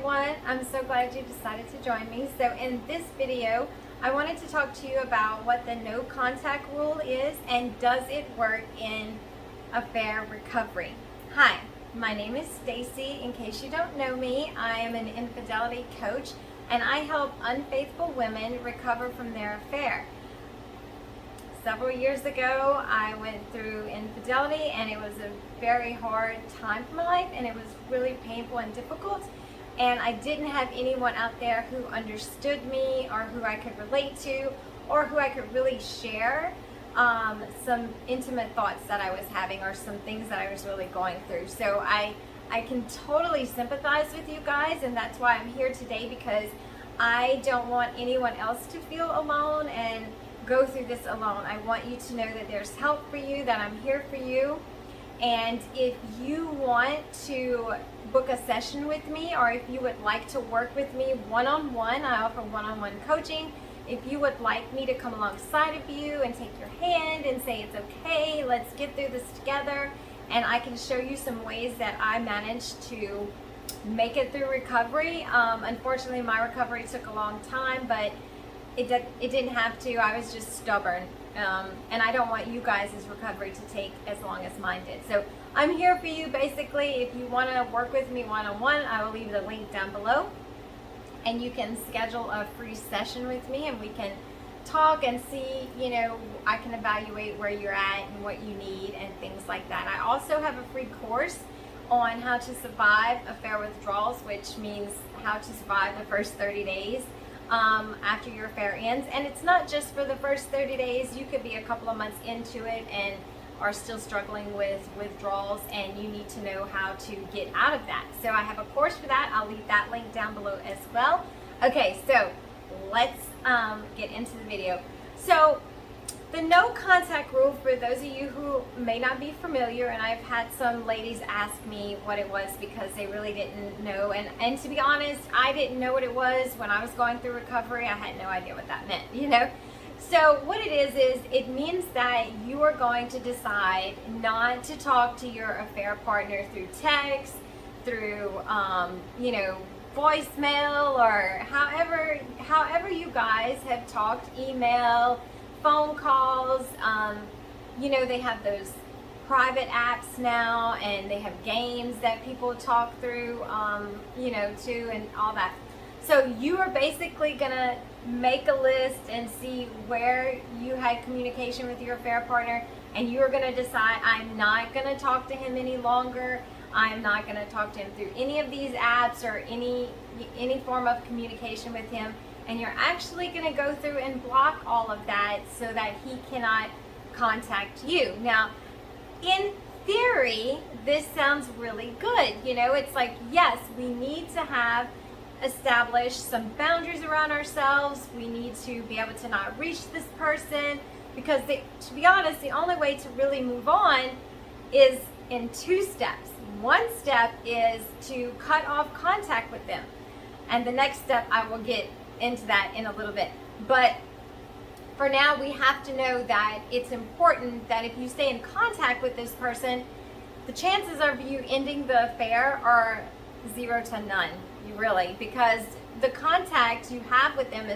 everyone. I'm so glad you decided to join me. So in this video, I wanted to talk to you about what the no contact rule is and does it work in affair recovery. Hi, my name is Stacey. In case you don't know me, I am an infidelity coach and I help unfaithful women recover from their affair. Several years ago, I went through infidelity and it was a very hard time for my life and it was really painful and difficult. And I didn't have anyone out there who understood me or who I could relate to or who I could really share some intimate thoughts that I was having or some things that I was really going through. So I can totally sympathize with you guys, and that's why I'm here today, because I don't want anyone else to feel alone and go through this alone. I want you to know that there's help for you, that I'm here for you. And if you want to book a session with me, or if you would like to work with me one-on-one, I offer one-on-one coaching. If you would like me to come alongside of you and take your hand and say it's okay, let's get through this together, and I can show you some ways that I managed to make it through recovery. Unfortunately, my recovery took a long time, but it didn't have to. I was just stubborn. And I don't want you guys' recovery to take as long as mine did. So I'm here for you, basically. If you want to work with me one-on-one, I will leave the link down below. And you can schedule a free session with me and we can talk and see, I can evaluate where you're at and what you need and things like that. I also have a free course on how to survive affair withdrawals, which means how to survive the first 30 days after your affair ends. And it's not just for the first 30 days. You could be a couple of months into it and are still struggling with withdrawals, and you need to know how to get out of that. So I have a course for that. I'll leave that link down below as well. Okay, so let's get into the video. So the no contact rule, for those of you who may not be familiar, and I've had some ladies ask me what it was because they really didn't know, and to be honest, I didn't know what it was when I was going through recovery. I had no idea what that meant, So what it is it means that you are going to decide not to talk to your affair partner through text, through voicemail, or however you guys have talked, email, phone calls. They have those private apps now, and they have games that people talk through, too, and all that. So you are basically gonna make a list and see where you had communication with your affair partner, and you are gonna decide, I'm not gonna talk to him any longer. I'm not gonna talk to him through any of these apps or any form of communication with him. And you're actually gonna go through and block all of that so that he cannot contact you. Now, in theory, this sounds really good. It's like, yes, we need to have established some boundaries around ourselves. We need to be able to not reach this person, because to be honest, the only way to really move on is in two steps. One step is to cut off contact with them, and the next step, I will get into that in a little bit. But for now, we have to know that it's important that if you stay in contact with this person, the chances of you ending the affair are 0 to none, really, because the contact you have with them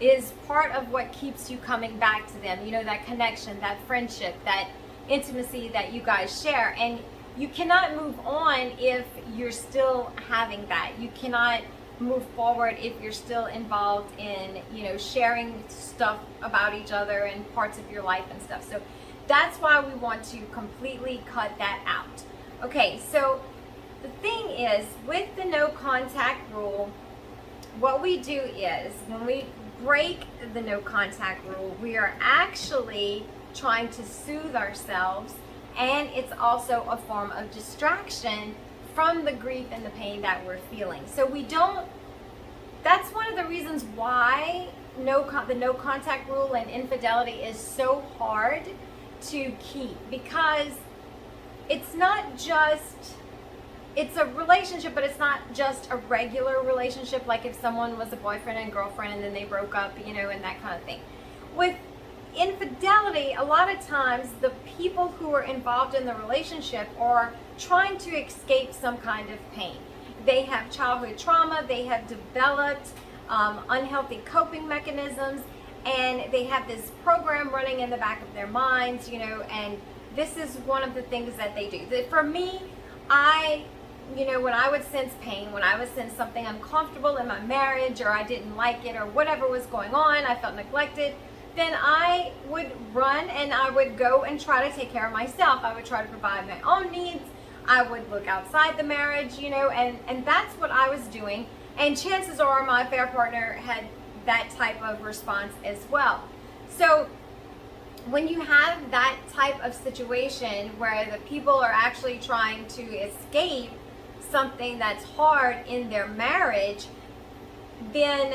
is part of what keeps you coming back to them. That connection, that friendship, that intimacy that you guys share. And you cannot move on if you're still having that. You cannot move forward if you're still involved in sharing stuff about each other and parts of your life and stuff. So that's why we want to completely cut that out. Okay, so the thing is, with the no contact rule, what we do is, when we break the no contact rule, we are actually trying to soothe ourselves, and it's also a form of distraction from the grief and the pain that we're feeling. So that's one of the reasons why the no contact rule and infidelity is so hard to keep, because it's a relationship, but it's not just a regular relationship, like if someone was a boyfriend and girlfriend and then they broke up, and that kind of thing. With infidelity, a lot of times the people who are involved in the relationship are trying to escape some kind of pain. they have childhood trauma, they have developed unhealthy coping mechanisms, and they have this program running in the back of their minds, and this is one of the things that they do. For me, when I would sense pain, when I would sense something uncomfortable in my marriage, or I didn't like it, or whatever was going on, I felt neglected, then I would run and I would go and try to take care of myself. I would try to provide my own needs. I would look outside the marriage, and that's what I was doing. And chances are my affair partner had that type of response as well. So when you have that type of situation where the people are actually trying to escape something that's hard in their marriage, then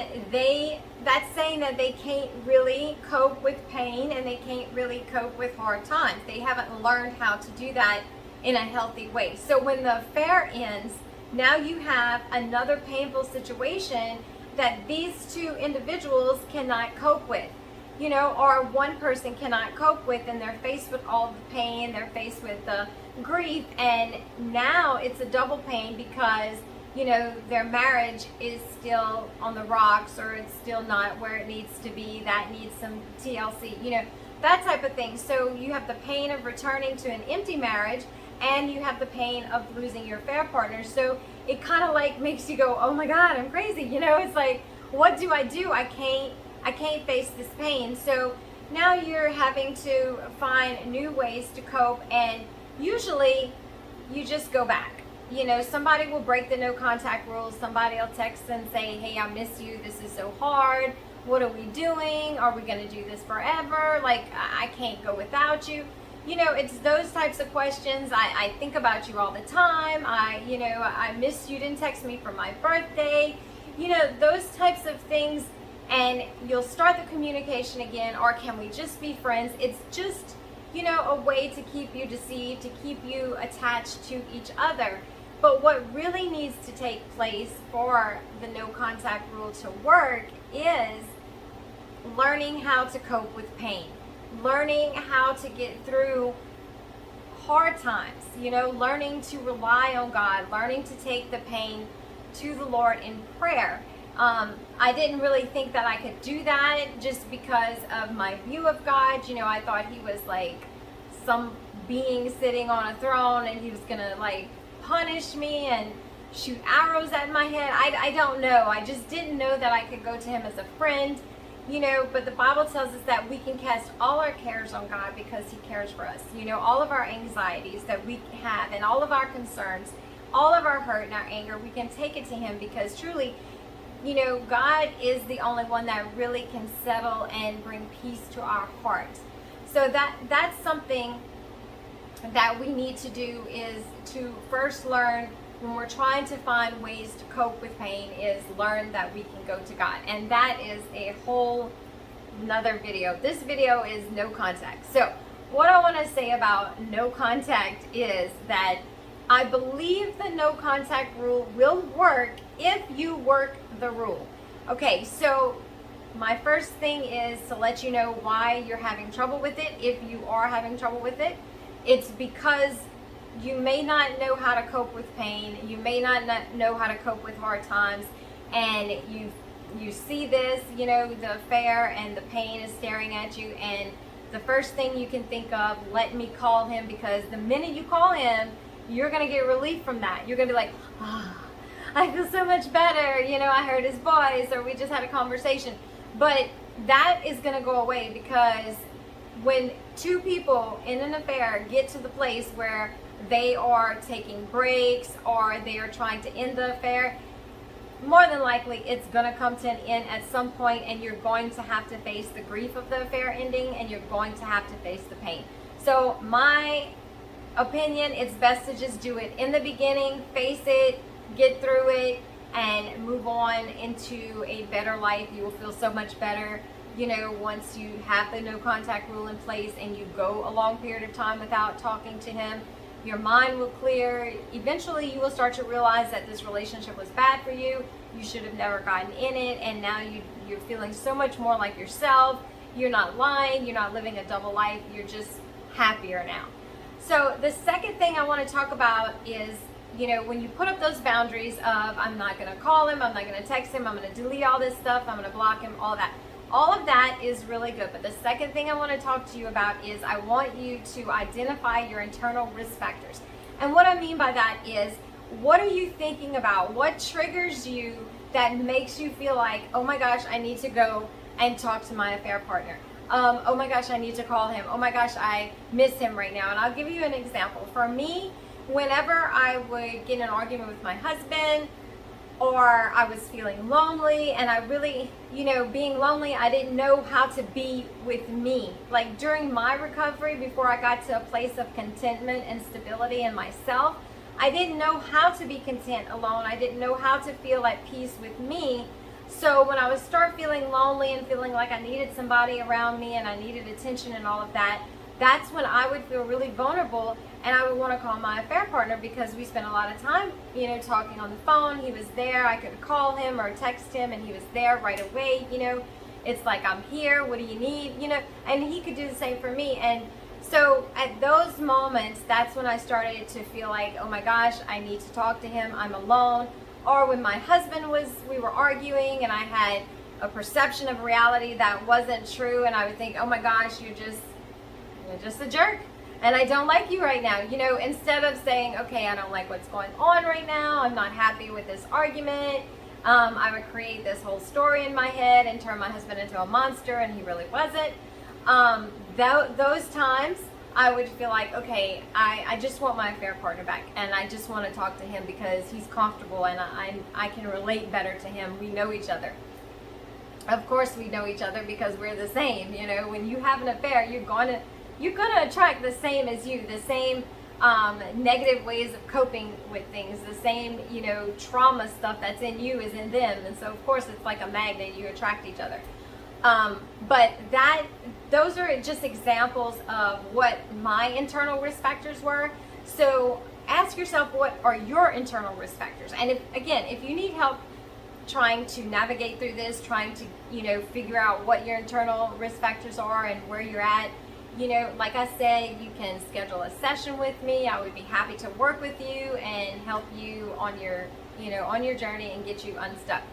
that's saying that they can't really cope with pain and they can't really cope with hard times. They haven't learned how to do that in a healthy way. So when the affair ends, now you have another painful situation that these two individuals cannot cope with, or one person cannot cope with, and they're faced with all the pain, they're faced with the grief, and now it's a double pain because their marriage is still on the rocks, or it's still not where it needs to be. That needs some TLC, that type of thing. So you have the pain of returning to an empty marriage, and you have the pain of losing your affair partner. So it kind of like makes you go, oh my God, I'm crazy. It's like, what do? I can't face this pain. So now you're having to find new ways to cope, and usually you just go back. Somebody will break the no contact rules. Somebody will text and say, hey, I miss you. This is so hard. What are we doing? Are we going to do this forever? Like, I can't go without you. It's those types of questions. I think about you all the time. I miss you. Didn't text me for my birthday. Those types of things. And you'll start the communication again, or can we just be friends? It's just, a way to keep you deceived, to keep you attached to each other. But what really needs to take place for the no contact rule to work is learning how to cope with pain, learning how to get through hard times, learning to rely on God, learning to take the pain to the Lord in prayer. I didn't really think that I could do that just because of my view of God. I thought he was like some being sitting on a throne and he was gonna like punish me and shoot arrows at my head. I don't know. I just didn't know that I could go to him as a friend, but the Bible tells us that we can cast all our cares on God because he cares for us. All of our anxieties that we have and all of our concerns, all of our hurt and our anger, we can take it to him because truly, God is the only one that really can settle and bring peace to our hearts. So that's something that we need to do, is to first learn, when we're trying to find ways to cope with pain, is learn that we can go to God. And that is a whole another video. This video is no contact. So what I want to say about no contact is that I believe the no contact rule will work if you work the rule. Okay, so my first thing is to let you know why you're having trouble with it. If you are having trouble with it, it's because you may not know how to cope with pain. You may not know how to cope with hard times, and you see this, the affair and the pain is staring at you, and the first thing you can think of, let me call him, because the minute you call him, you're going to get relief from that. You're going to be like, I feel so much better. I heard his voice, or we just had a conversation. But that is going to go away, because when two people in an affair get to the place where they are taking breaks or they are trying to end the affair, more than likely it's going to come to an end at some point, and you're going to have to face the grief of the affair ending, and you're going to have to face the pain. So my opinion, it's best to just do it in the beginning, face it, get through it, and move on into a better life. You will feel so much better, once you have the no contact rule in place and you go a long period of time without talking to him. Your mind will clear. Eventually you will start to realize that this relationship was bad for you. You should have never gotten in it, and now you're feeling so much more like yourself. You're not lying, you're not living a double life, you're just happier now. So the second thing I want to talk about is when you put up those boundaries of I'm not going to call him, I'm not going to text him, I'm going to delete all this stuff, I'm going to block him, all of that is really good. But the second thing I want to talk to you about is I want you to identify your internal risk factors. And what I mean by that is, what are you thinking about? What triggers you that makes you feel like, oh my gosh, I need to go and talk to my affair partner? Oh my gosh, I need to call him. Oh my gosh, I miss him right now. And I'll give you an example. For me, whenever I would get in an argument with my husband, or I was feeling lonely, and I really, being lonely, I didn't know how to be with me. Like during my recovery, before I got to a place of contentment and stability in myself, I didn't know how to be content alone. I didn't know how to feel at peace with me. So when I would start feeling lonely and feeling like I needed somebody around me and I needed attention and all of that, that's when I would feel really vulnerable, and I would want to call my affair partner because we spent a lot of time, talking on the phone. He was there. I could call him or text him, and he was there right away. It's like, I'm here. What do you need? And he could do the same for me. And so at those moments, that's when I started to feel like, oh my gosh, I need to talk to him. I'm alone. Or when my husband we were arguing and I had a perception of reality that wasn't true, and I would think, oh my gosh, you're just a jerk, and I don't like you right now. Instead of saying, okay, I don't like what's going on right now, I'm not happy with this argument, I would create this whole story in my head and turn my husband into a monster, and he really wasn't. Those times I would feel like, okay, I just want my affair partner back, and I just want to talk to him because he's comfortable and I can relate better to him. We know each other. Of course we know each other because we're the same. When you have an affair, you're gonna attract the same as you, the same negative ways of coping with things, the same, trauma stuff that's in you is in them. And so of course it's like a magnet, you attract each other. But those are just examples of what my internal risk factors were. So ask yourself, what are your internal risk factors? And if you need help trying to navigate through this, trying to, figure out what your internal risk factors are and where you're at, like I said, you can schedule a session with me. I would be happy to work with you and help you on your, on your journey and get you unstuck.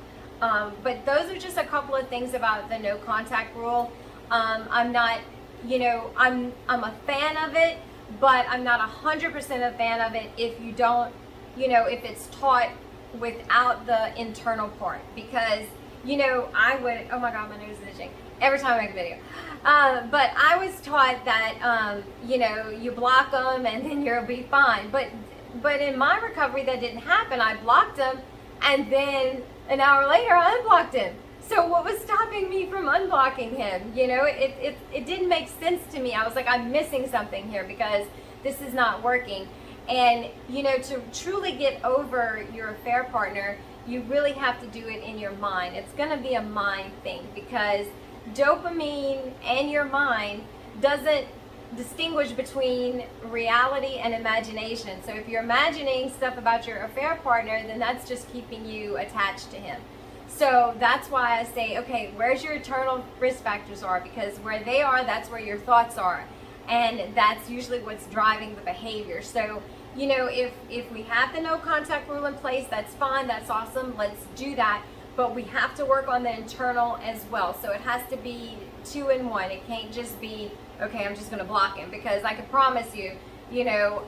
But those are just a couple of things about the no contact rule. I'm not, I'm a fan of it, but I'm not 100% a fan of it if you don't, if it's taught without the internal part, because I would, oh my god, my nose is itching every time I make a video, but I was taught that you block them and then you'll be fine, but in my recovery that didn't happen. I blocked them, and then an hour later I unblocked him. So what was stopping me from unblocking him? It didn't make sense to me. I was like, I'm missing something here because this is not working. And, to truly get over your affair partner, you really have to do it in your mind. It's going to be a mind thing, because dopamine and your mind doesn't distinguish between reality and imagination. So if you're imagining stuff about your affair partner, then that's just keeping you attached to him. So that's why I say, okay, where's your internal risk factors are? Because where they are, that's where your thoughts are. And that's usually what's driving the behavior. So, if we have the no contact rule in place, that's fine, that's awesome, let's do that. But we have to work on the internal as well. So it has to be 2 in 1. It can't just be, okay, I'm just going to block him, because I can promise you,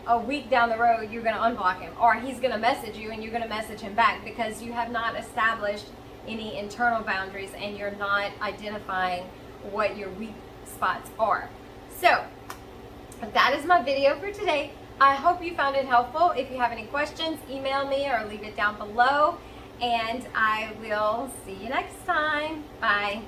a week down the road, you're going to unblock him, or he's going to message you and you're going to message him back, because you have not established any internal boundaries and you're not identifying what your weak spots are. So that is my video for today. I hope you found it helpful. If you have any questions, email me or leave it down below, and I will see you next time. Bye.